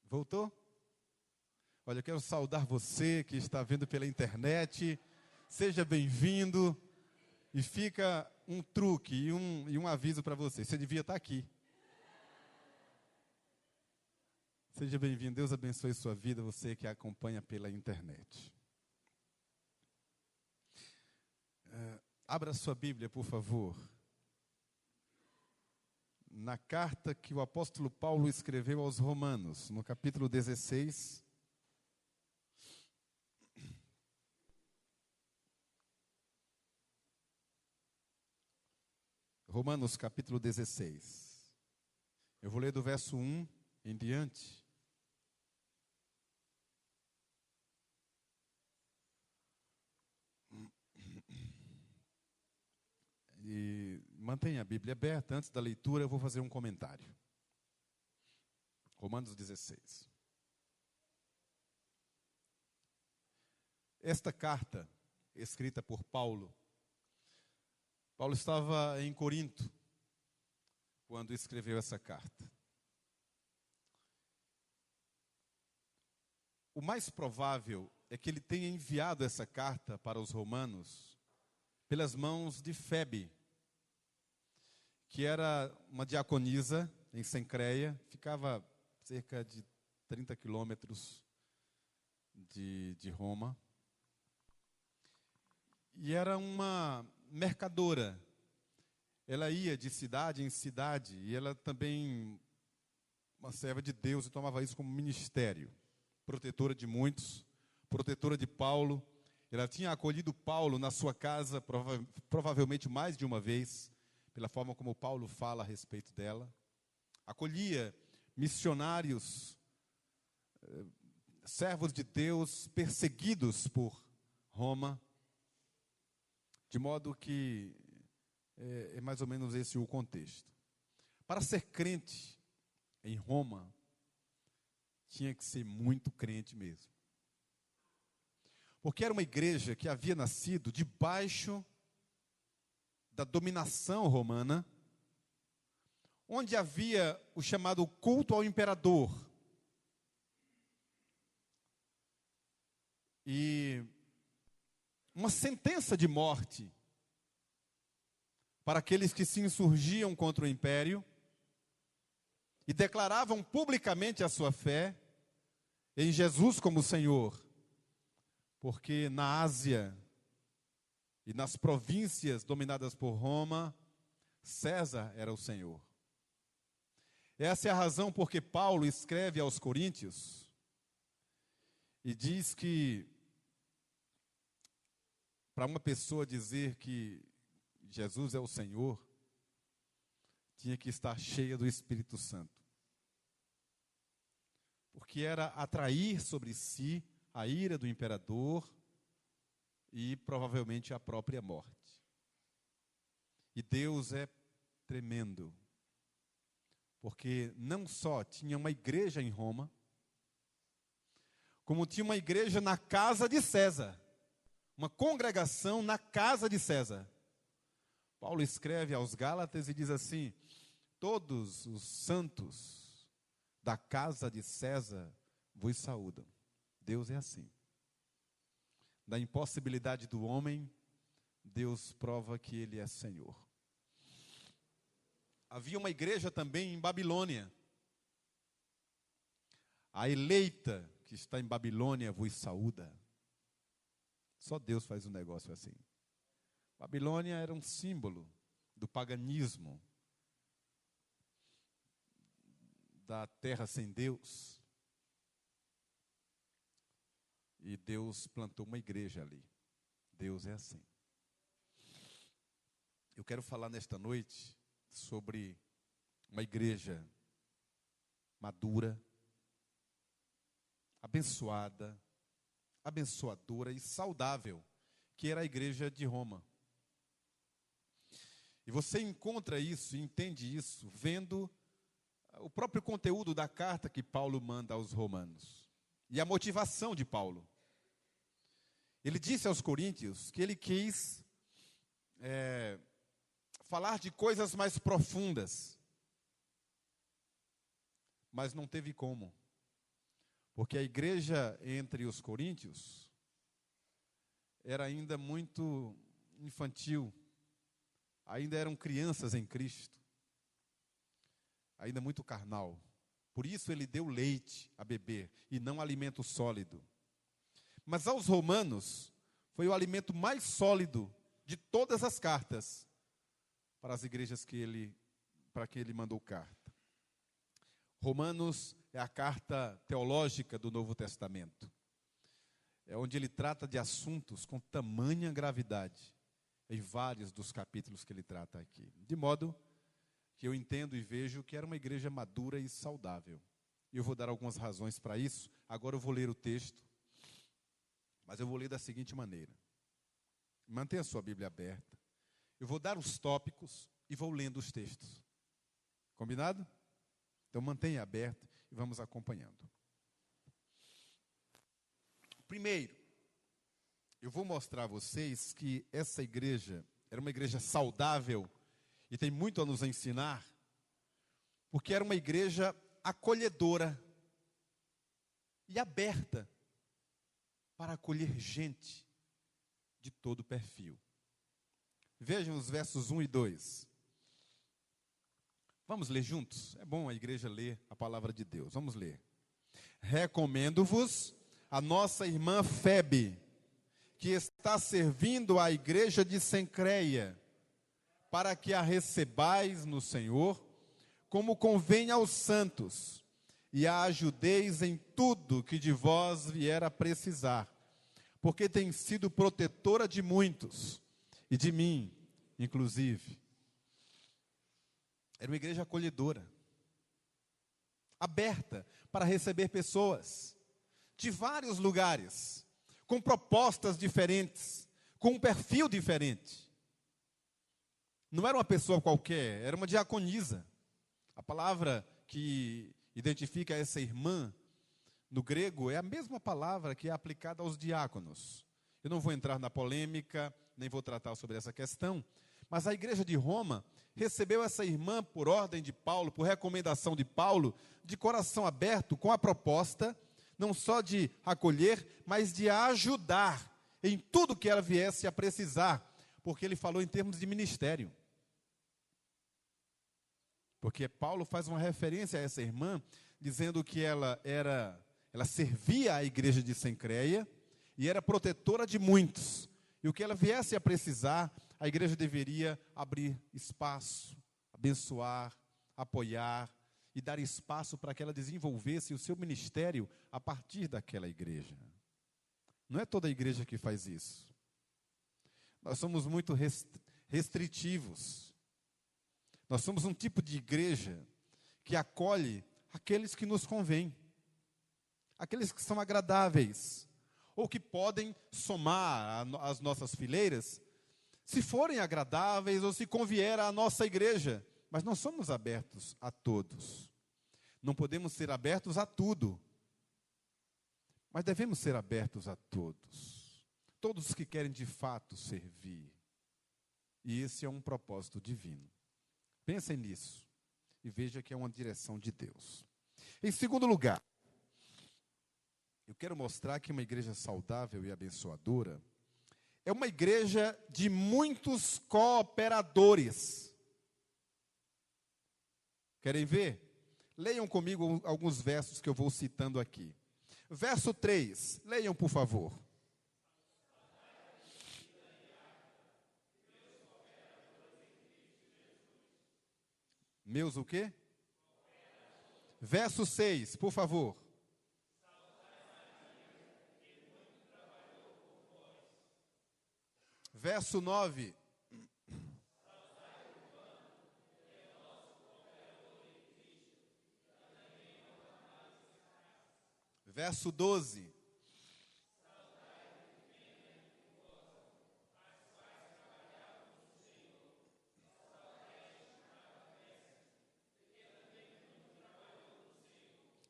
Voltou? Olha, eu quero saudar você que está vendo pela internet. Seja bem-vindo. E fica um truque e um aviso para você. Você devia estar aqui. Seja bem-vindo. Deus abençoe sua vida, você que acompanha pela internet. Abra sua Bíblia, por favor. Na carta que o apóstolo Paulo escreveu aos Romanos, no capítulo 16. Romanos, capítulo 16. Eu vou ler do verso 1 em diante. E mantenha a Bíblia aberta. Antes da leitura, eu vou fazer um comentário. Romanos 16. Esta carta, escrita por Paulo estava em Corinto, quando escreveu essa carta. O mais provável é que ele tenha enviado essa carta para os romanos pelas mãos de Febe, que era uma diaconisa em Cencreia, ficava cerca de 30 quilômetros de Roma. E era uma mercadora. Ela ia de cidade em cidade, e ela também, uma serva de Deus, e tomava isso como ministério. Protetora de muitos, protetora de Paulo. Ela tinha acolhido Paulo na sua casa, provavelmente mais de uma vez, pela forma como Paulo fala a respeito dela. Acolhia missionários, servos de Deus, perseguidos por Roma. De modo que é mais ou menos esse o contexto. Para ser crente em Roma, tinha que ser muito crente mesmo. Porque era uma igreja que havia nascido debaixo da dominação romana, onde havia o chamado culto ao imperador. E uma sentença de morte para aqueles que se insurgiam contra o império e declaravam publicamente a sua fé em Jesus como Senhor. Porque na Ásia e nas províncias dominadas por Roma, César era o Senhor. Essa é a razão porque Paulo escreve aos Coríntios e diz que para uma pessoa dizer que Jesus é o Senhor, tinha que estar cheia do Espírito Santo. Porque era atrair sobre si a ira do imperador e provavelmente a própria morte. E Deus é tremendo, porque não só tinha uma igreja em Roma, como tinha uma igreja na casa de César. Uma congregação na casa de César. Paulo escreve aos Gálatas e diz assim: todos os santos da casa de César vos saúdam. Deus é assim. Da impossibilidade do homem, Deus prova que Ele é Senhor. Havia uma igreja também em Babilônia. A eleita que está em Babilônia vos saúda. Só Deus faz um negócio assim. Babilônia era um símbolo do paganismo, da terra sem Deus. E Deus plantou uma igreja ali. Deus é assim. Eu quero falar nesta noite sobre uma igreja madura, abençoada, abençoadora e saudável, que era a igreja de Roma. E você encontra isso, entende isso, vendo o próprio conteúdo da carta que Paulo manda aos romanos. E a motivação de Paulo. Ele disse aos coríntios que ele quis falar de coisas mais profundas, mas não teve como. Porque a igreja entre os coríntios era ainda muito infantil, ainda eram crianças em Cristo, ainda muito carnal. Por isso ele deu leite a beber e não alimento sólido. Mas aos romanos foi o alimento mais sólido de todas as cartas para as igrejas para que ele mandou carta. Romanos é a carta teológica do Novo Testamento. É onde ele trata de assuntos com tamanha gravidade, em vários dos capítulos que ele trata aqui. De modo que eu entendo e vejo que era uma igreja madura e saudável. E eu vou dar algumas razões para isso. Agora eu vou ler o texto, mas eu vou ler da seguinte maneira. Mantenha a sua Bíblia aberta. Eu vou dar os tópicos e vou lendo os textos. Combinado? Então mantenha aberto e vamos acompanhando. Primeiro, eu vou mostrar a vocês que essa igreja era uma igreja saudável e tem muito a nos ensinar, porque era uma igreja acolhedora e aberta para acolher gente de todo perfil. Vejam os versos 1 e 2. Vamos ler juntos? É bom a igreja ler a palavra de Deus. Vamos ler. Recomendo-vos a nossa irmã Febe, que está servindo à igreja de Cencreia, para que a recebais no Senhor, como convém aos santos, e a ajudeis em tudo que de vós vier a precisar, porque tem sido protetora de muitos, e de mim, inclusive. Era uma igreja acolhedora, aberta para receber pessoas de vários lugares, com propostas diferentes, com um perfil diferente. Não era uma pessoa qualquer, era uma diaconisa. A palavra que identifica essa irmã no grego é a mesma palavra que é aplicada aos diáconos. Eu não vou entrar na polêmica, nem vou tratar sobre essa questão, mas a igreja de Roma recebeu essa irmã por ordem de Paulo, por recomendação de Paulo, de coração aberto, com a proposta, não só de acolher, mas de ajudar em tudo que ela viesse a precisar, porque ele falou em termos de ministério. Porque Paulo faz uma referência a essa irmã, dizendo que ela servia à igreja de Cencreia e era protetora de muitos. E o que ela viesse a precisar, a igreja deveria abrir espaço, abençoar, apoiar e dar espaço para que ela desenvolvesse o seu ministério a partir daquela igreja. Não é toda a igreja que faz isso. Nós somos muito restritivos. Nós somos um tipo de igreja que acolhe aqueles que nos convêm, aqueles que são agradáveis, ou que podem somar às nossas fileiras, se forem agradáveis ou se convier à nossa igreja. Mas não somos abertos a todos. Não podemos ser abertos a tudo. Mas devemos ser abertos a todos. Todos que querem de fato servir. E esse é um propósito divino. Pensem nisso e veja que é uma direção de Deus. Em segundo lugar, eu quero mostrar que uma igreja saudável e abençoadora é uma igreja de muitos cooperadores. Querem ver? Leiam comigo alguns versos que eu vou citando aqui. Verso 3, leiam por favor. Meus o quê? Verso 6, por favor. Verso 9. Verso 12.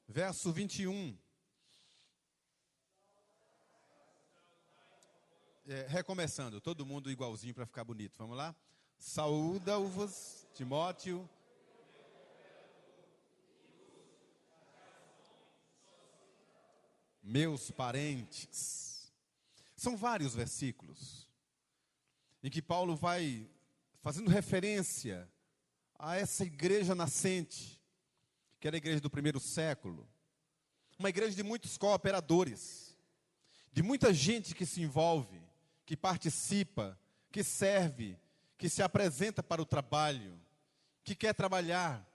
Verso 21. Recomeçando, todo mundo igualzinho para ficar bonito. Vamos lá? Saúda-vos, Timóteo. meus parentes. São vários versículos em que Paulo vai fazendo referência a essa igreja nascente, que era a igreja do primeiro século, uma igreja de muitos cooperadores, de muita gente que se envolve, que participa, que serve, que se apresenta para o trabalho, que quer trabalhar,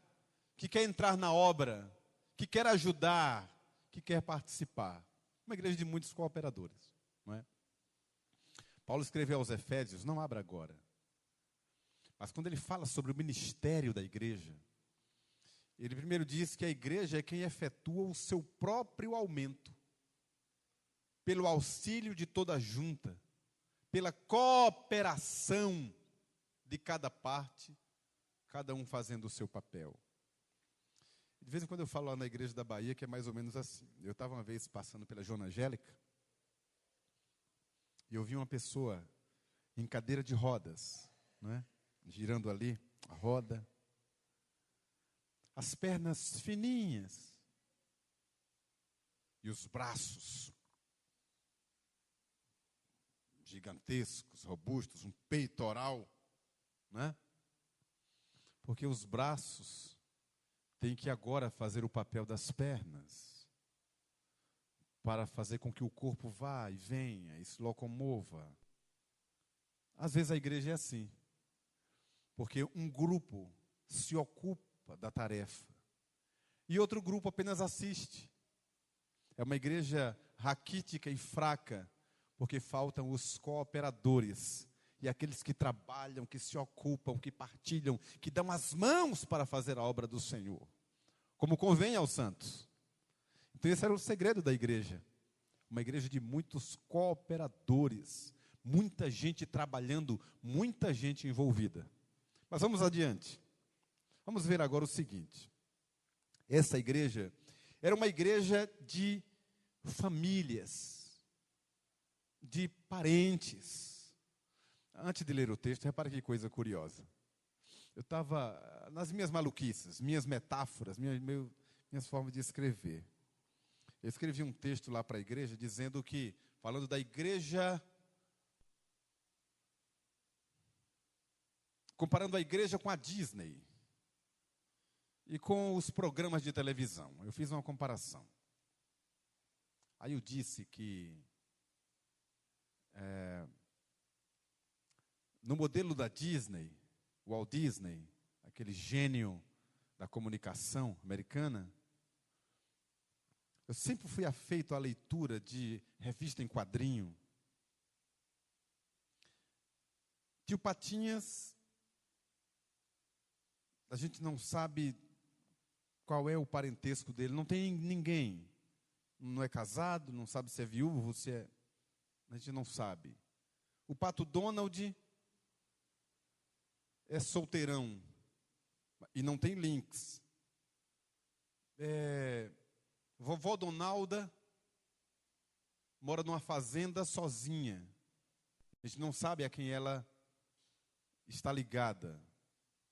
que quer entrar na obra, que quer ajudar, que quer participar. Uma igreja de muitos cooperadores, não é? Paulo escreveu aos Efésios, não abra agora, mas quando ele fala sobre o ministério da igreja, ele primeiro diz que a igreja é quem efetua o seu próprio aumento, pelo auxílio de toda a junta, pela cooperação de cada parte, cada um fazendo o seu papel. De vez em quando eu falo lá na igreja da Bahia que é mais ou menos assim. Eu estava uma vez passando pela Joana Angélica e eu vi uma pessoa em cadeira de rodas, né, girando ali a roda, as pernas fininhas e os braços gigantescos, robustos, um peitoral, né? Porque os braços têm que agora fazer o papel das pernas, para fazer com que o corpo vá e venha e se locomova. Às vezes a igreja é assim, porque um grupo se ocupa da tarefa e outro grupo apenas assiste. É uma igreja raquítica e fraca, porque faltam os cooperadores e aqueles que trabalham, que se ocupam, que partilham, que dão as mãos para fazer a obra do Senhor, como convém aos santos. Então esse era o segredo da igreja, uma igreja de muitos cooperadores, muita gente trabalhando, muita gente envolvida. Mas vamos adiante. Vamos ver agora o seguinte. Essa igreja era uma igreja de famílias, de parentes. Antes de ler o texto, repara que coisa curiosa. Eu estava nas minhas maluquices, minhas metáforas, minhas formas de escrever. Eu escrevi um texto lá para a igreja, dizendo que, falando da igreja, comparando a igreja com a Disney e com os programas de televisão. Eu fiz uma comparação. Aí eu disse que no modelo da Disney, Walt Disney, aquele gênio da comunicação americana, eu sempre fui afeito à leitura de revista em quadrinho. Tio Patinhas, a gente não sabe qual é o parentesco dele, não tem ninguém. Não é casado, não sabe se é viúvo, se é... A gente não sabe. O Pato Donald é solteirão e não tem links. Vovó Donalda mora numa fazenda sozinha. A gente não sabe a quem ela está ligada.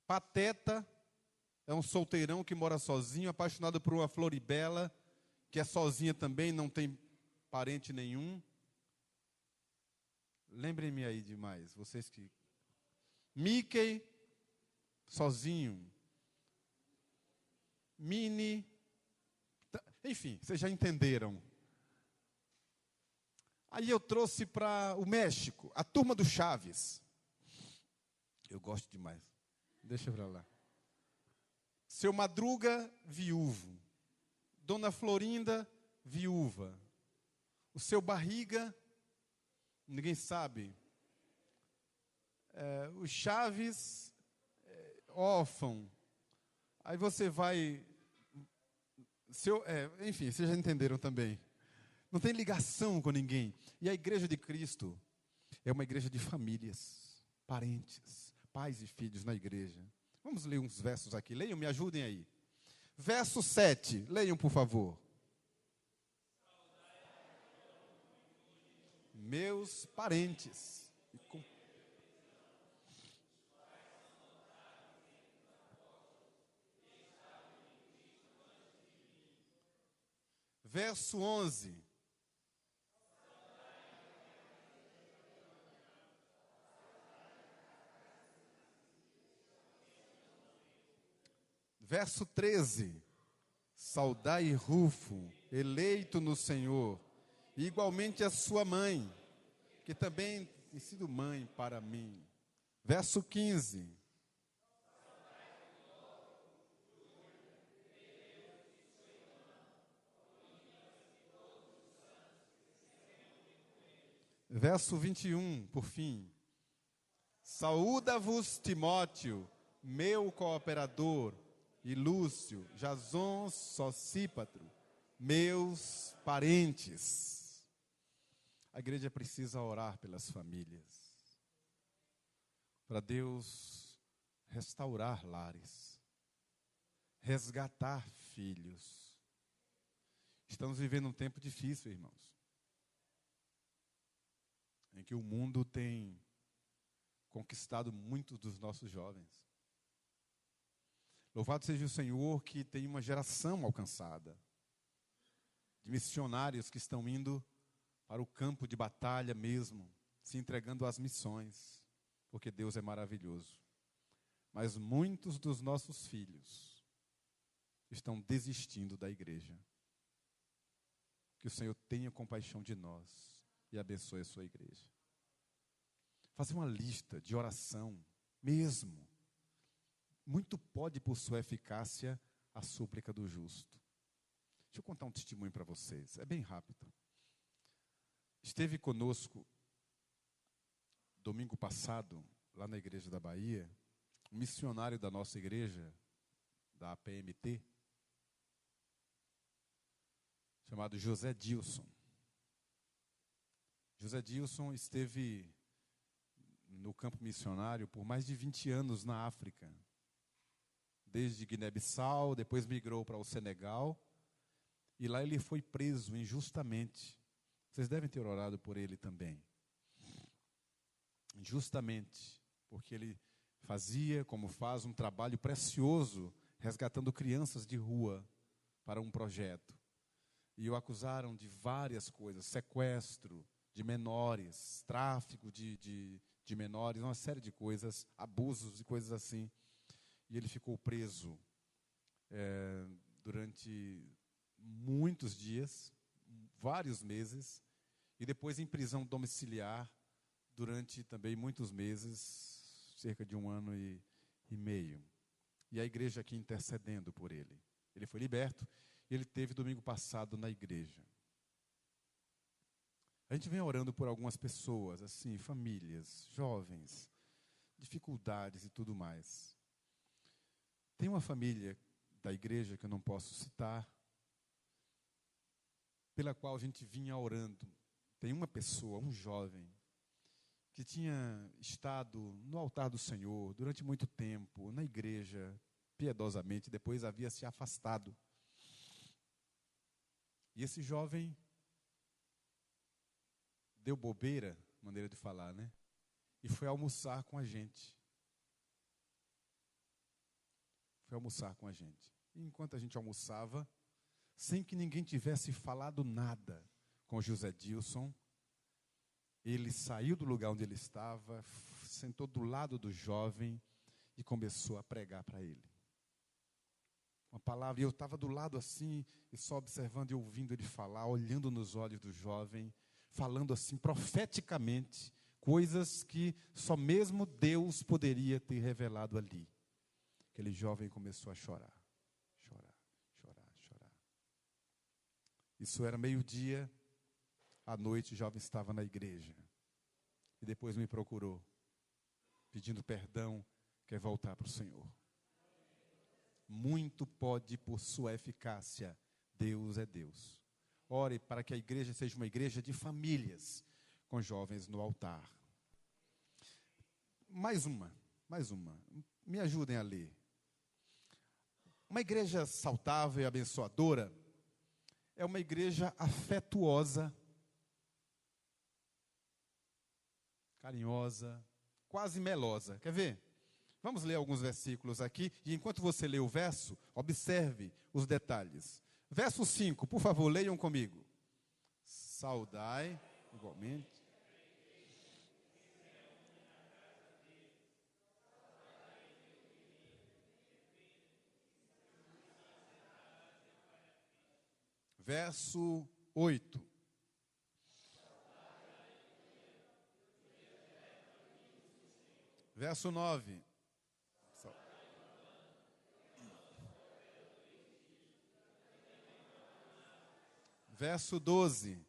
Pateta é um solteirão que mora sozinho, apaixonado por uma Floribela, que é sozinha também, não tem parente nenhum. Lembrem-me aí de mais, vocês que... Mickey, sozinho. Minnie, enfim, vocês já entenderam. Aí eu trouxe para o México, a turma do Chaves. Eu gosto demais. Deixa para lá. Seu Madruga, viúvo. Dona Florinda, viúva. O seu Barriga, ninguém sabe. O Chaves, órfão. Aí você vai... enfim, vocês já entenderam também. Não tem ligação com ninguém. E a igreja de Cristo é uma igreja de famílias, parentes, pais e filhos na igreja. Vamos ler uns versos aqui. Leiam, me ajudem aí. Verso 7. Leiam, por favor. Meus parentes. Verso 11. Verso 13. Saudai Rufo, eleito no Senhor, e igualmente a sua mãe, que também tem sido mãe para mim. Verso 15. Verso 21, por fim. Saúda-vos, Timóteo, meu cooperador, e Lúcio, Jason, Sosípatro, meus parentes. A igreja precisa orar pelas famílias, para Deus restaurar lares, resgatar filhos. Estamos vivendo um tempo difícil, irmãos, em que o mundo tem conquistado muitos dos nossos jovens. Louvado seja o Senhor que tem uma geração alcançada, de missionários que estão indo para o campo de batalha mesmo, se entregando às missões, porque Deus é maravilhoso. Mas muitos dos nossos filhos estão desistindo da igreja. Que o Senhor tenha compaixão de nós e abençoe a sua igreja. Fazer uma lista de oração mesmo. Muito pode, por sua eficácia, a súplica do justo. Deixa eu contar um testemunho para vocês. É bem rápido. Esteve conosco, domingo passado, lá na igreja da Bahia, um missionário da nossa igreja, da APMT, chamado José Dilson. José Dilson esteve no campo missionário por mais de 20 anos na África. Desde Guiné-Bissau, depois migrou para o Senegal, e lá ele foi preso injustamente. Vocês devem ter orado por ele também. Injustamente, porque ele fazia, como faz, um trabalho precioso, resgatando crianças de rua para um projeto. E o acusaram de várias coisas, sequestro de menores, tráfico de menores, uma série de coisas, abusos e coisas assim. E ele ficou preso durante muitos dias, vários meses, e depois em prisão domiciliar durante também muitos meses, cerca de 1 ano e meio. E a igreja aqui intercedendo por ele. Ele foi liberto e ele teve domingo passado na igreja. A gente vem orando por algumas pessoas, assim, famílias, jovens, dificuldades e tudo mais. Tem uma família da igreja que eu não posso citar, pela qual a gente vinha orando. Tem uma pessoa, um jovem, que tinha estado no altar do Senhor durante muito tempo, na igreja, piedosamente, depois havia se afastado. E esse jovem deu bobeira, maneira de falar, né? E foi almoçar com a gente. Foi almoçar com a gente. E enquanto a gente almoçava, sem que ninguém tivesse falado nada com José Dilson, ele saiu do lugar onde ele estava, sentou do lado do jovem e começou a pregar para ele. Uma palavra, e eu estava do lado assim, e só observando e ouvindo ele falar, olhando nos olhos do jovem, falando assim profeticamente, coisas que só mesmo Deus poderia ter revelado ali. Aquele jovem começou a chorar. Isso era meio-dia, à noite o jovem estava na igreja. E depois me procurou, pedindo perdão, quer voltar para o Senhor. Muito pode por sua eficácia, Deus é Deus. Ore para que a igreja seja uma igreja de famílias, com jovens no altar. Mais uma. Me ajudem a ler. Uma igreja saudável e abençoadora é uma igreja afetuosa, carinhosa, quase melosa. Quer ver? Vamos ler alguns versículos aqui, e enquanto você lê o verso, observe os detalhes. Verso 5, por favor, leiam comigo. Saudai, igualmente. verso 8. Verso 9. Verso 12.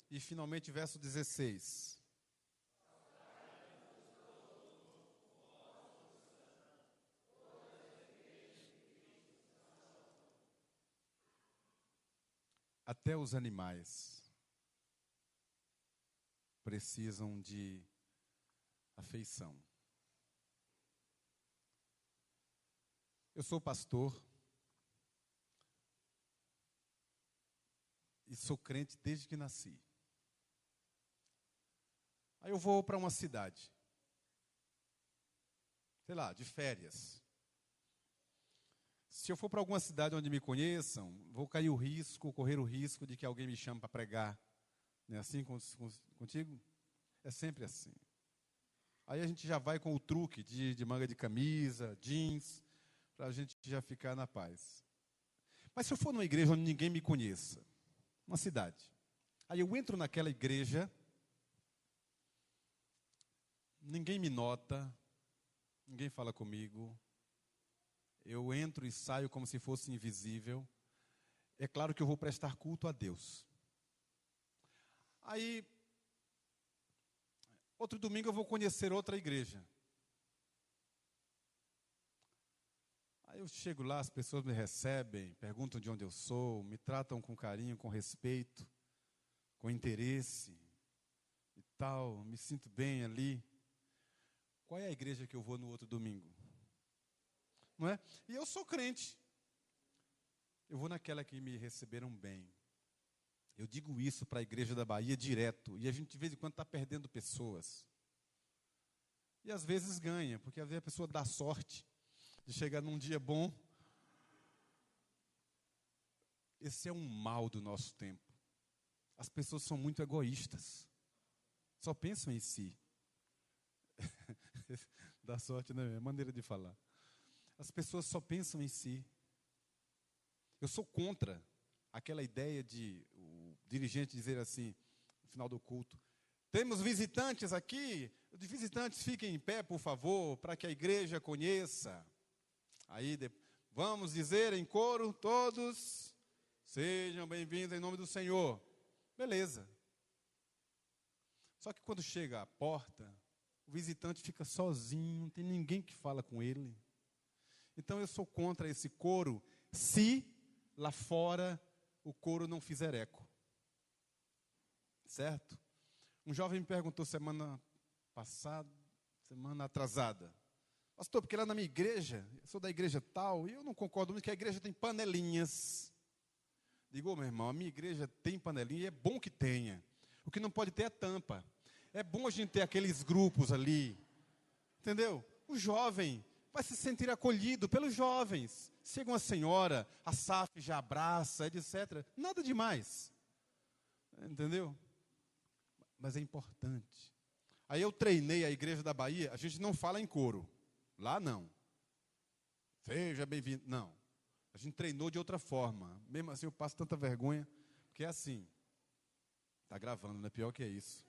E finalmente verso 16. Até os animais precisam de afeição. Eu sou pastor e sou crente desde que nasci. Aí eu vou para uma cidade, sei lá, de férias. Se eu for para alguma cidade onde me conheçam, vou correr o risco de que alguém me chame para pregar. Não é assim contigo? É sempre assim. Aí a gente já vai com o truque de manga de camisa, jeans, para a gente já ficar na paz. Mas se eu for numa igreja onde ninguém me conheça, uma cidade, aí eu entro naquela igreja, ninguém me nota, ninguém fala comigo, eu entro e saio como se fosse invisível. É claro que eu vou prestar culto a Deus. Aí, outro domingo eu vou conhecer outra igreja. Aí eu chego lá, as pessoas me recebem, perguntam de onde eu sou, me tratam com carinho, com respeito, com interesse e tal, me sinto bem ali. Qual é a igreja que eu vou no outro domingo? Não é? E eu sou crente. Eu vou naquela que me receberam bem. Eu digo isso para a igreja da Bahia direto. E a gente de vez em quando está perdendo pessoas. E às vezes ganha, porque às vezes a pessoa dá sorte de chegar num dia bom. Esse é um mal do nosso tempo. As pessoas são muito egoístas. Só pensam em si. Dá sorte, né? É maneira de falar. As pessoas só pensam em si. Eu sou contra aquela ideia de o dirigente dizer assim, no final do culto: temos visitantes aqui, os visitantes fiquem em pé, por favor, para que a igreja conheça. Aí, vamos dizer em coro, todos, sejam bem-vindos em nome do Senhor. Beleza. Só que quando chega à porta, o visitante fica sozinho, não tem ninguém que fala com ele. Então eu sou contra esse coro, se lá fora o coro não fizer eco. Certo? Um jovem me perguntou semana atrasada: pastor, porque lá na minha igreja, eu sou da igreja tal, e eu não concordo muito que a igreja tem panelinhas. Digo, meu irmão, a minha igreja tem panelinha e é bom que tenha. O que não pode ter é tampa. É bom a gente ter aqueles grupos ali. Entendeu? O jovem vai se sentir acolhido pelos jovens. Chega uma senhora, a SAF já abraça, etc. Nada demais. Entendeu? Mas é importante. Aí eu treinei a igreja da Bahia, a gente não fala em coro. Lá não. Seja bem-vindo. Não. A gente treinou de outra forma. Mesmo assim eu passo tanta vergonha, porque é assim. Está gravando, né? Pior que é isso.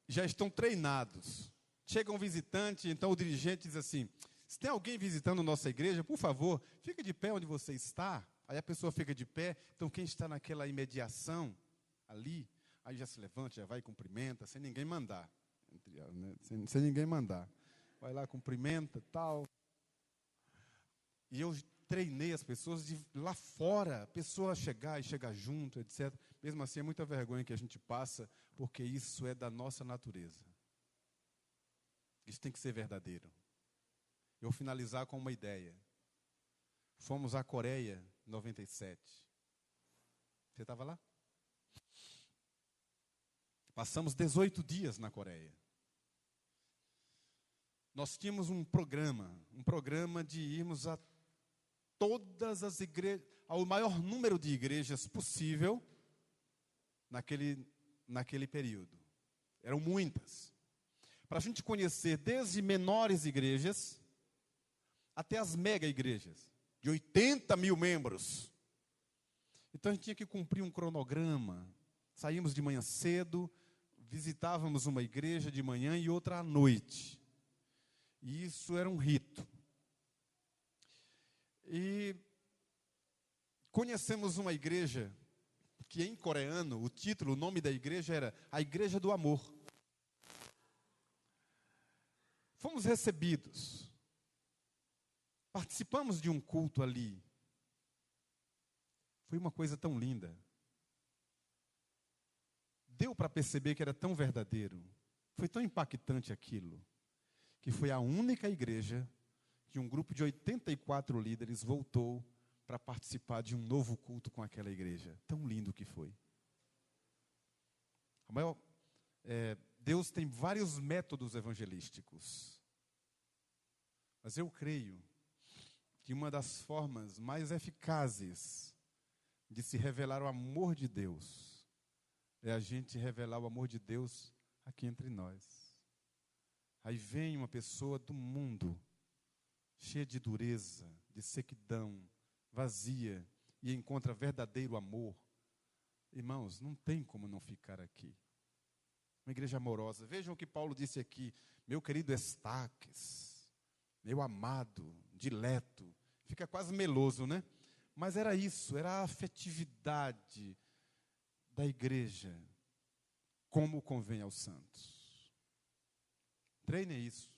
Já estão treinados. Chega um visitante, então o dirigente diz assim: se tem alguém visitando nossa igreja, por favor, fica de pé onde você está. Aí a pessoa fica de pé, então quem está naquela imediação ali, aí já se levanta, já vai e cumprimenta, sem ninguém mandar. Né? Sem ninguém mandar. Vai lá, cumprimenta, tal. E eu treinei as pessoas de lá fora, a pessoa chegar e chegar junto, etc. Mesmo assim, é muita vergonha que a gente passa, porque isso é da nossa natureza. Isso tem que ser verdadeiro. Eu vou finalizar com uma ideia. Fomos à Coreia em 97. Você estava lá? Passamos 18 dias na Coreia. Nós tínhamos um programa de irmos a todas as igrejas, ao maior número de igrejas possível, naquele naquele período. Eram muitas. Para a gente conhecer desde menores igrejas até as mega igrejas, de 80 mil membros. Então a gente tinha que cumprir um cronograma. Saímos de manhã cedo, visitávamos uma igreja de manhã e outra à noite. E isso era um rito. E conhecemos uma igreja que em coreano, o título, o nome da igreja era A Igreja do Amor. Fomos recebidos. Participamos de um culto ali. Foi uma coisa tão linda. Deu para perceber que era tão verdadeiro. Foi tão impactante aquilo, que foi a única igreja que um grupo de 84 líderes voltou para participar de um novo culto com aquela igreja. Tão lindo que foi. Deus tem vários métodos evangelísticos. Mas eu creio que uma das formas mais eficazes de se revelar o amor de Deus é a gente revelar o amor de Deus aqui entre nós. Aí vem uma pessoa do mundo, cheia de dureza, de sequidão, vazia, e encontra verdadeiro amor. Irmãos, não tem como não ficar aqui. Uma igreja amorosa. Vejam o que Paulo disse aqui. Meu querido Estaques, meu amado, dileto. Fica quase meloso, né? Mas era isso, era a afetividade da igreja, como convém aos santos. Treine isso,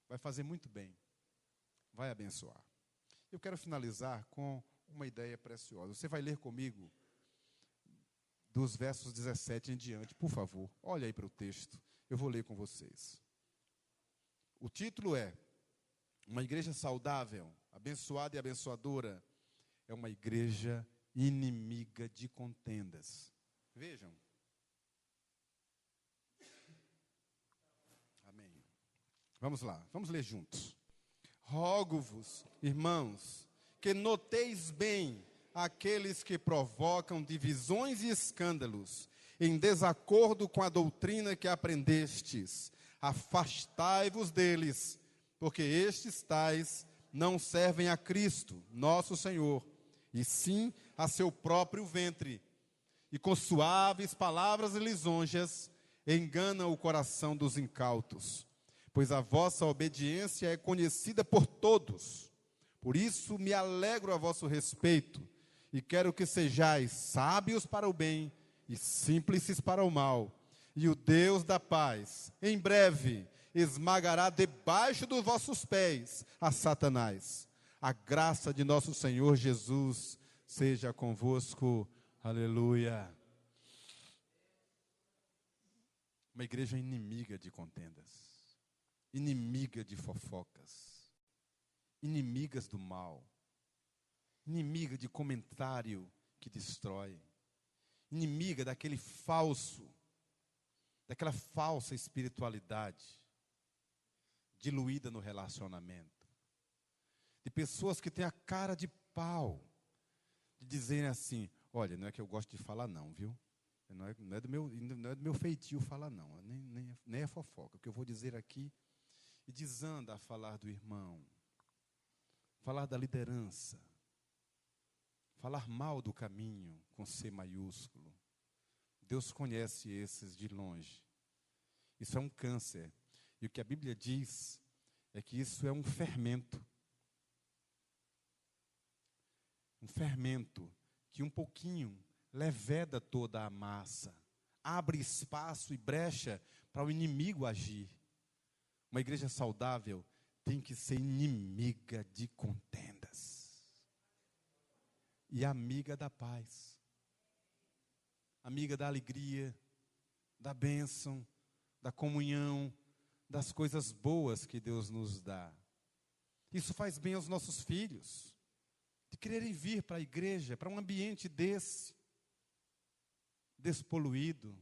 vai fazer muito bem, vai abençoar. Eu quero finalizar com uma ideia preciosa. Você vai ler comigo dos versos 17 em diante, por favor. Olha aí para o texto, eu vou ler com vocês. O título é Uma igreja saudável, abençoada e abençoadora, é uma igreja inimiga de contendas. Vejam. Amém. Vamos lá, vamos ler juntos. Rogo-vos, irmãos, que noteis bem aqueles que provocam divisões e escândalos, em desacordo com a doutrina que aprendestes. Afastai-vos deles, porque estes tais não servem a Cristo, nosso Senhor, e sim a seu próprio ventre. E com suaves palavras e lisonjas enganam o coração dos incautos. Pois a vossa obediência é conhecida por todos. Por isso me alegro a vosso respeito, e quero que sejais sábios para o bem e simples para o mal. E o Deus da paz, em breve, esmagará debaixo dos vossos pés a Satanás. A graça de nosso Senhor Jesus seja convosco. Aleluia. Uma igreja inimiga de contendas, inimiga de fofocas, inimigas do mal, inimiga de comentário que destrói, inimiga daquele falso, daquela falsa espiritualidade diluída no relacionamento, de pessoas que têm a cara de pau, de dizerem assim, olha, não é que eu gosto de falar não, viu? Não é do meu feitio falar não, nem é fofoca. O que eu vou dizer aqui, e desanda a falar do irmão, falar da liderança, falar mal do caminho, com C maiúsculo. Deus conhece esses de longe. Isso é um câncer. E o que a Bíblia diz é que isso é um fermento. Um fermento que um pouquinho leveda toda a massa, abre espaço e brecha para o inimigo agir. Uma igreja saudável tem que ser inimiga de contendas e amiga da paz, amiga da alegria, da bênção, da comunhão, das coisas boas que Deus nos dá. Isso faz bem aos nossos filhos, de quererem vir para a igreja, para um ambiente despoluído,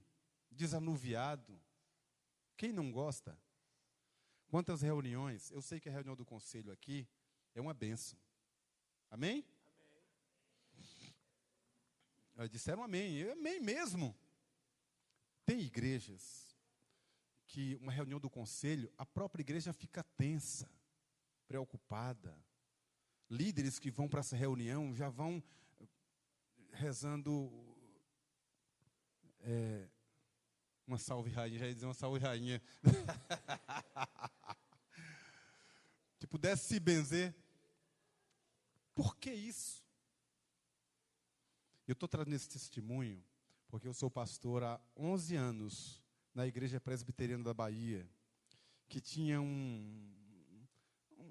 desanuviado. Quem não gosta? Quantas reuniões? Eu sei que a reunião do conselho aqui é uma bênção. Amém? Amém. Disseram amém. Eu amei mesmo. Tem igrejas que uma reunião do conselho, a própria igreja fica tensa, preocupada. Líderes que vão para essa reunião já vão rezando uma salve rainha, já ia dizer uma salve rainha. Se pudesse se benzer. Por que isso? Eu estou trazendo esse testemunho porque eu sou pastor há 11 anos na Igreja Presbiteriana da Bahia, que tinha um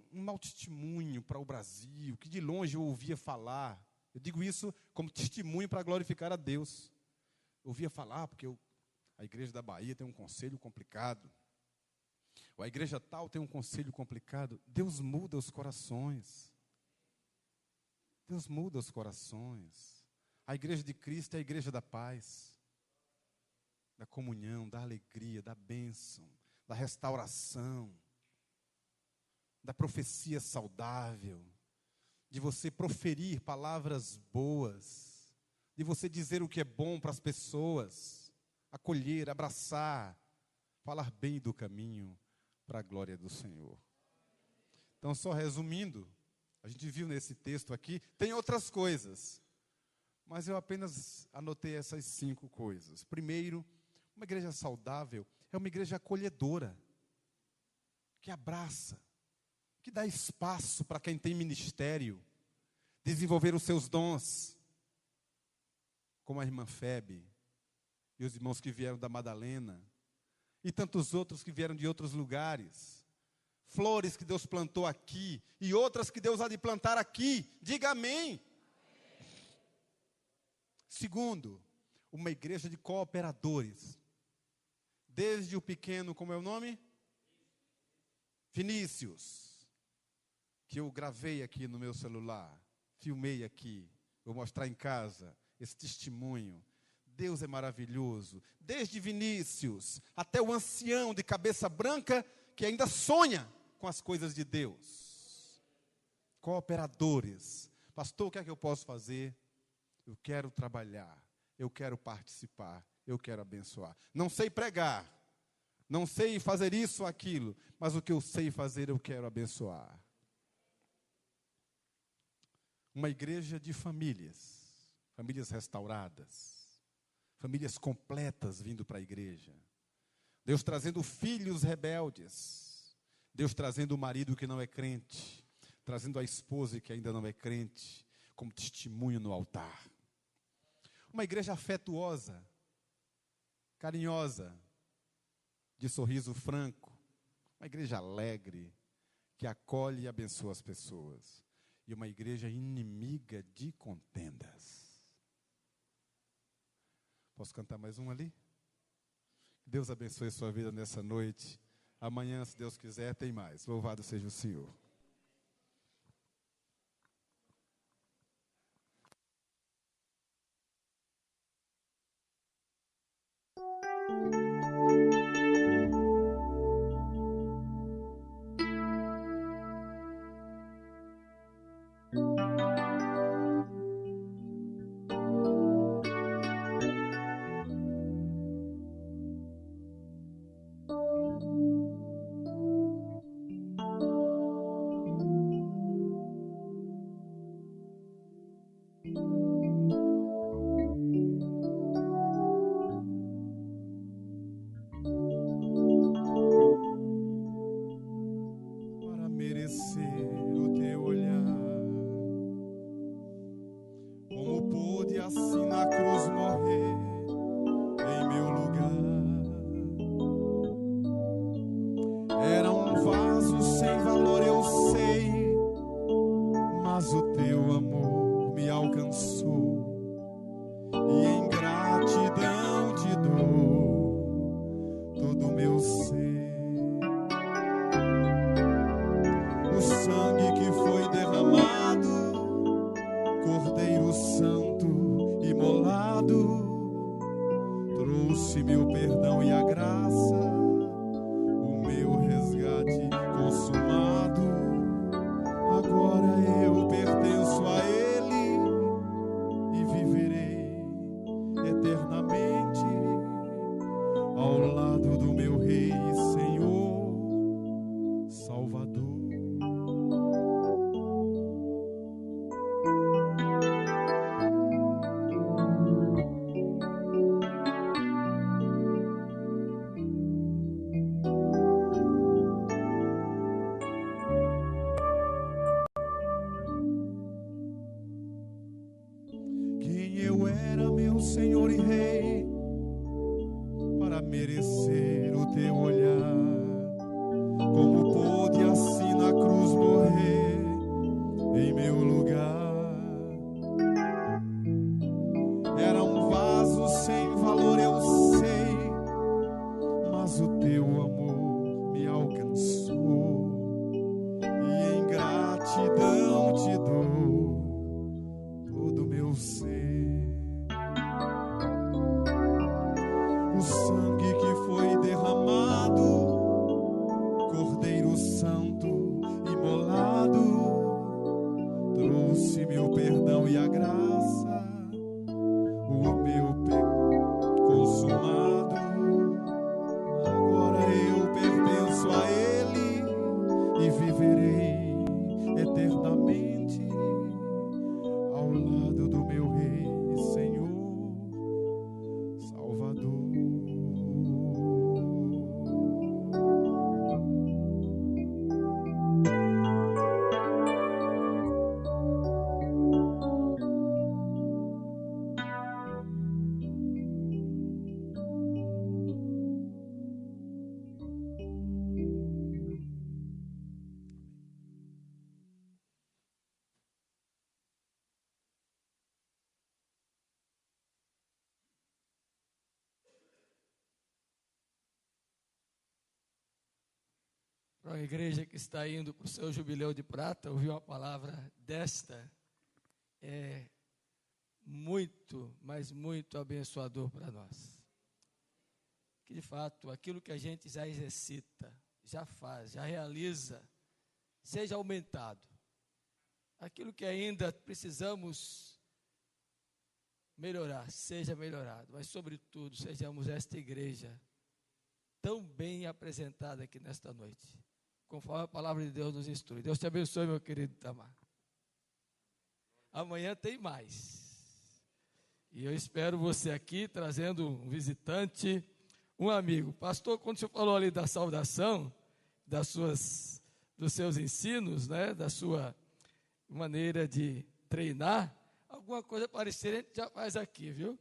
mau testemunho para o Brasil, que de longe eu ouvia falar. Eu digo isso como testemunho para glorificar a Deus. Eu ouvia falar porque a Igreja da Bahia tem um conselho complicado. Ou a igreja tal tem um conselho complicado. Deus muda os corações. Deus muda os corações. A igreja de Cristo é a igreja da paz, da comunhão, da alegria, da bênção, da restauração, da profecia saudável, de você proferir palavras boas, de você dizer o que é bom para as pessoas, acolher, abraçar, falar bem do caminho para a glória do Senhor. Então, só resumindo, a gente viu nesse texto aqui, tem outras coisas, mas eu apenas anotei essas 5 coisas. Primeiro, uma igreja saudável é uma igreja acolhedora, que abraça, que dá espaço para quem tem ministério, desenvolver os seus dons, como a irmã Febe, e os irmãos que vieram da Madalena, e tantos outros que vieram de outros lugares. Flores que Deus plantou aqui, e outras que Deus há de plantar aqui. Diga amém. Segundo, uma igreja de cooperadores. Desde o pequeno, como é o nome? Vinícius, que eu gravei aqui no meu celular, filmei aqui, vou mostrar em casa, esse testemunho. Deus é maravilhoso. Desde Vinícius até o ancião de cabeça branca, que ainda sonha com as coisas de Deus. Cooperadores. Pastor, o que é que eu posso fazer? Eu quero trabalhar, eu quero participar, eu quero abençoar. Não sei pregar, não sei fazer isso ou aquilo, mas o que eu sei fazer, eu quero abençoar. Uma igreja de famílias, famílias restauradas, famílias completas vindo para a igreja. Deus trazendo filhos rebeldes, Deus trazendo o marido que não é crente, trazendo a esposa que ainda não é crente, como testemunho no altar. Uma igreja afetuosa, carinhosa, de sorriso franco. Uma igreja alegre, que acolhe e abençoa as pessoas. E uma igreja inimiga de contendas. Posso cantar mais um ali? Deus abençoe a sua vida nessa noite. Amanhã, se Deus quiser, tem mais. Louvado seja o Senhor. para merecer o teu olhar, como pôde assim na cruz morrer em meu lugar. Era um vaso sem valor, eu sei, mas o teu amor me alcançou, e em gratidão te dou todo o meu ser. O sangue que foi derramado, Cordeiro Santo imolado, trouxe meu perdão e a graça, o meu consumado. Agora eu pertenço a Ele e viverei eternamente ao lado do meu Rei e Senhor Salvador. Para a igreja que está indo para o seu jubileu de prata, ouvir uma palavra desta é muito, mas muito abençoador para nós. Que de fato, aquilo que a gente já exercita, já faz, já realiza, seja aumentado. Aquilo que ainda precisamos melhorar, seja melhorado, mas sobretudo, sejamos esta igreja tão bem apresentada aqui nesta noite, conforme a palavra de Deus nos instrui. Deus te abençoe, meu querido Itamar. Amanhã tem mais. E eu espero você aqui, trazendo um visitante, um amigo. Pastor, quando o senhor falou ali da saudação, dos seus ensinos, né, da sua maneira de treinar, alguma coisa parecida a gente já faz aqui, viu?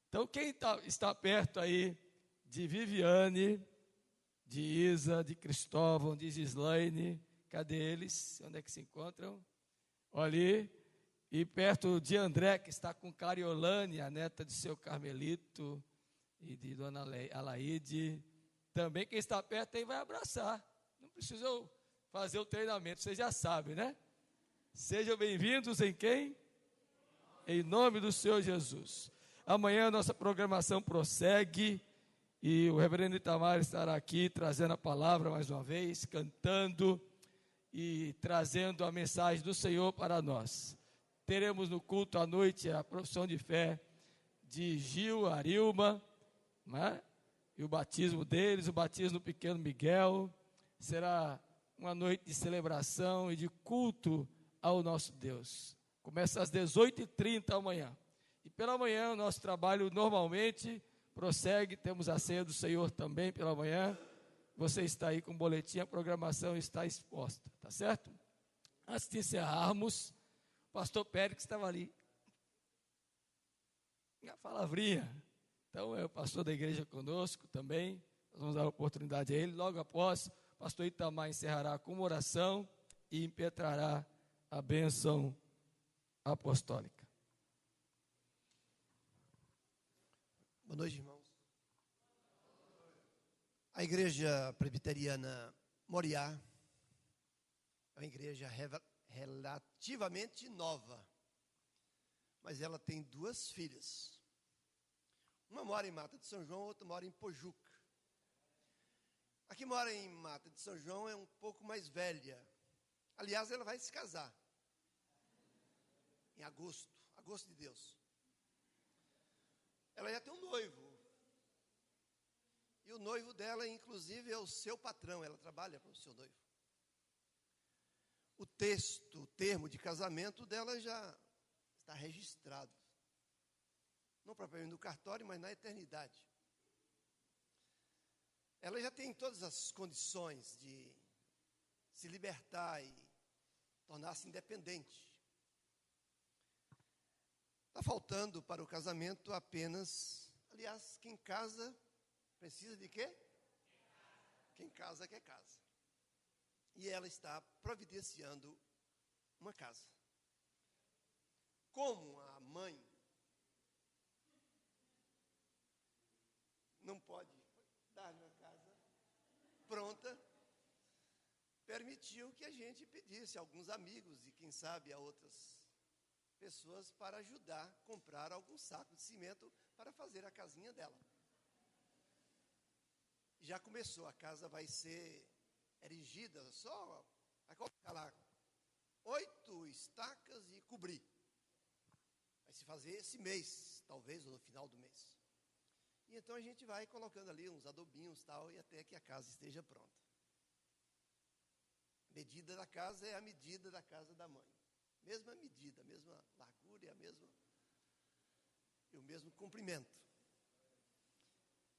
Então, quem está perto aí de Viviane, de Isa, de Cristóvão, de Gislaine, cadê eles? Onde é que se encontram? Ali. E perto de André, que está com Cariolane, a neta de seu Carmelito, e de Dona Alaide. Também quem está perto aí vai abraçar. Não precisa fazer o treinamento, você já sabe, né? Sejam bem-vindos em quem? Em nome do Senhor Jesus. Amanhã a nossa programação prossegue. E o reverendo Itamar estará aqui trazendo a palavra mais uma vez, cantando e trazendo a mensagem do Senhor para nós. Teremos no culto à noite a profissão de fé de Gil, Arilma, né? E o batismo deles, o batismo do pequeno Miguel. Será uma noite de celebração e de culto ao nosso Deus. Começa às 18h30 amanhã. E pela manhã o nosso trabalho normalmente prossegue, temos a ceia do Senhor também pela manhã. Você está aí com o boletim, a programação está exposta, tá certo? Antes de encerrarmos, o pastor Pérez estava ali. A palavrinha. Então, é o pastor da igreja conosco também. Nós vamos dar a oportunidade a ele. Logo após, o pastor Itamar encerrará com uma oração e impetrará a bênção apostólica. Boa noite, irmãos. A igreja presbiteriana Moriá é uma igreja relativamente nova, mas ela tem duas filhas. Uma mora em Mata de São João, outra mora em Pojuca. A que mora em Mata de São João é um pouco mais velha. Aliás, ela vai se casar em agosto de Deus. Ela já tem um noivo. E o noivo dela, inclusive, é o seu patrão. Ela trabalha para o seu noivo. O termo de casamento dela já está registrado. Não propriamente no cartório, mas na eternidade. Ela já tem todas as condições de se libertar e tornar-se independente. Está faltando para o casamento apenas, aliás, quem casa Precisa de quê? Quem casa quer casa. E ela está providenciando uma casa. Como a mãe não pode dar uma casa pronta, permitiu que a gente pedisse a alguns amigos e quem sabe a outras pessoas para ajudar a comprar algum saco de cimento para fazer a casinha dela. Já começou, a casa vai ser erigida, só vai colocar lá 8 estacas e cobrir. Vai se fazer esse mês, talvez, ou no final do mês. E então a gente vai colocando ali uns adobinhos tal, e até que a casa esteja pronta. A medida da casa é a medida da casa da mãe. Mesma medida, a mesma largura e o mesmo comprimento.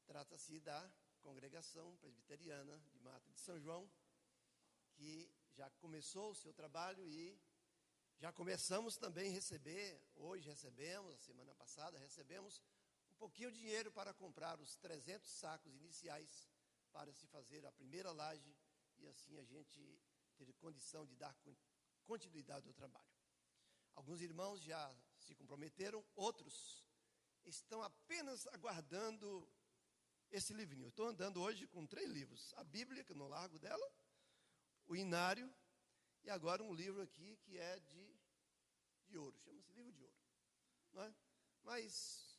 Trata-se da Congregação Presbiteriana de Mata de São João, que já começou o seu trabalho e já começamos também a receber, hoje recebemos, a semana passada recebemos um pouquinho de dinheiro para comprar os 300 sacos iniciais para se fazer a primeira laje e assim a gente ter condição de dar continuidade ao trabalho. Alguns irmãos já se comprometeram, outros estão apenas aguardando esse livrinho. Eu estou andando hoje com 3 livros. A Bíblia, que eu não largo dela, o Inário, e agora um livro aqui que é de ouro, chama-se Livro de Ouro. Não é? Mas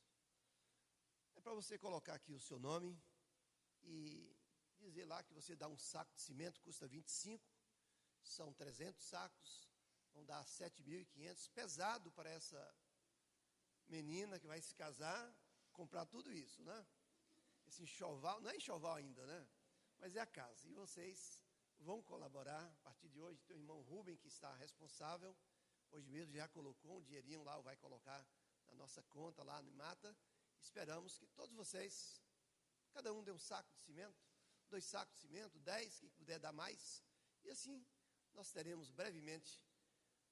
é para você colocar aqui o seu nome e dizer lá que você dá um saco de cimento, custa 25, são 300 sacos, vão dar 7.500, pesado para essa menina que vai se casar, comprar tudo isso, né? Esse enxoval, não é enxoval ainda, né? Mas é a casa. E vocês vão colaborar a partir de hoje. Tem o irmão Rubem que está responsável. Hoje mesmo já colocou um dinheirinho lá, vai colocar na nossa conta lá no Mata. Esperamos que todos vocês, cada um dê um saco de cimento, 2 sacos de cimento, 10, que puder dar mais. E assim nós teremos brevemente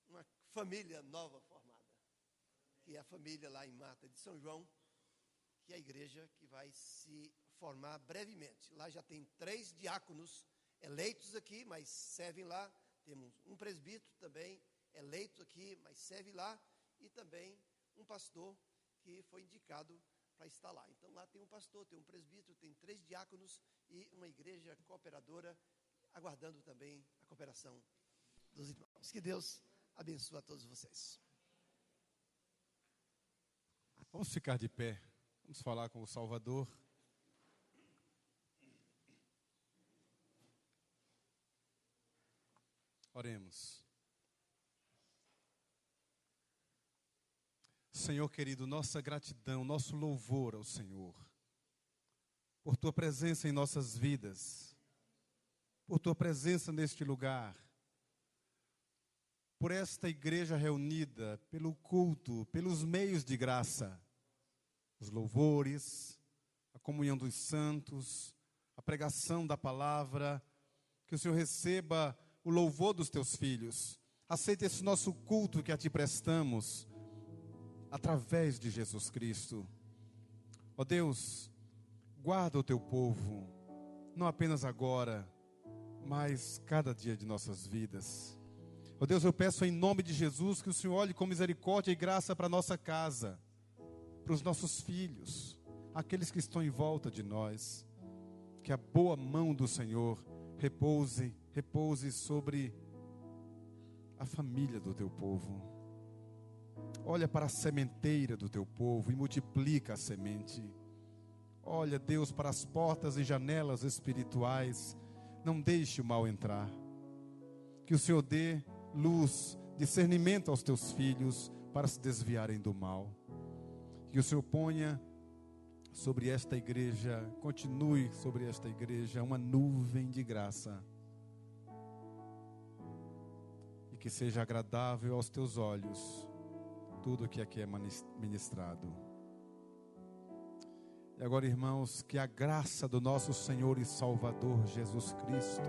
uma família nova formada, que é a família lá em Mata de São João, que é a igreja que vai se formar brevemente. Lá já tem 3 diáconos eleitos aqui, mas servem lá. Temos um presbítero também eleito aqui, mas serve lá. E também um pastor que foi indicado para estar lá. Então lá tem um pastor, tem um presbítero, tem 3 diáconos e uma igreja cooperadora, aguardando também a cooperação dos irmãos. Que Deus abençoe a todos vocês. Vamos ficar de pé. Vamos falar com o Salvador. Oremos. Senhor querido, nossa gratidão, nosso louvor ao Senhor, por Tua presença em nossas vidas, por Tua presença neste lugar, por esta igreja reunida, pelo culto, pelos meios de graça, os louvores, a comunhão dos santos, a pregação da palavra, que o Senhor receba o louvor dos Teus filhos. Aceita esse nosso culto que a Ti prestamos, através de Jesus Cristo. Ó Deus, guarda o Teu povo, não apenas agora, mas cada dia de nossas vidas. Ó Deus, eu peço em nome de Jesus que o Senhor olhe com misericórdia e graça para a nossa casa, para os nossos filhos, aqueles que estão em volta de nós. Que a boa mão do Senhor repouse sobre a família do Teu povo. Olha para a sementeira do Teu povo e multiplica a semente. Olha, Deus, para as portas e janelas espirituais. Não deixe o mal entrar. Que o Senhor dê luz, discernimento aos Teus filhos para se desviarem do mal. Que o Senhor ponha sobre esta igreja, continue sobre esta igreja uma nuvem de graça. E que seja agradável aos Teus olhos tudo o que aqui é ministrado. E agora, irmãos, que a graça do nosso Senhor e Salvador Jesus Cristo,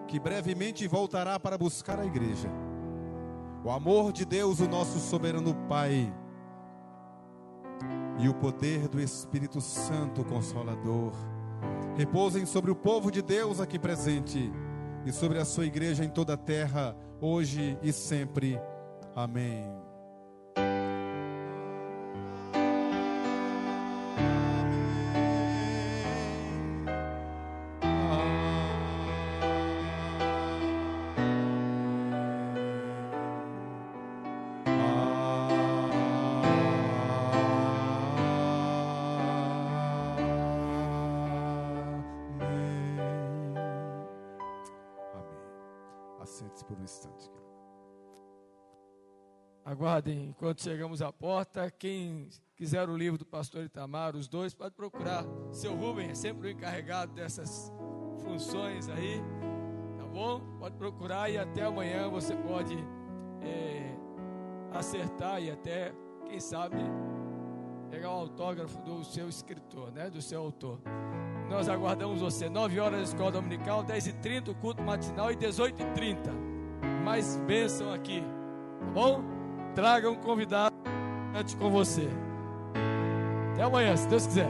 que brevemente voltará para buscar a igreja, o amor de Deus, o nosso soberano Pai, e o poder do Espírito Santo Consolador repousem sobre o povo de Deus aqui presente e sobre a sua igreja em toda a terra, hoje e sempre. Amém. Assente-se por um instante. Aguardem enquanto chegamos à porta. Quem quiser o livro do pastor Itamar, os dois, pode procurar. Seu Rubem é sempre o encarregado dessas funções aí, tá bom? Pode procurar e até amanhã você pode acertar e até, quem sabe, pegar o autógrafo do seu escritor, né? Do seu autor. Nós aguardamos você. 9 horas da escola dominical, 10h30 o culto matinal e 18h30. Mais bênção aqui, tá bom? Traga um convidado com você. Até amanhã, se Deus quiser.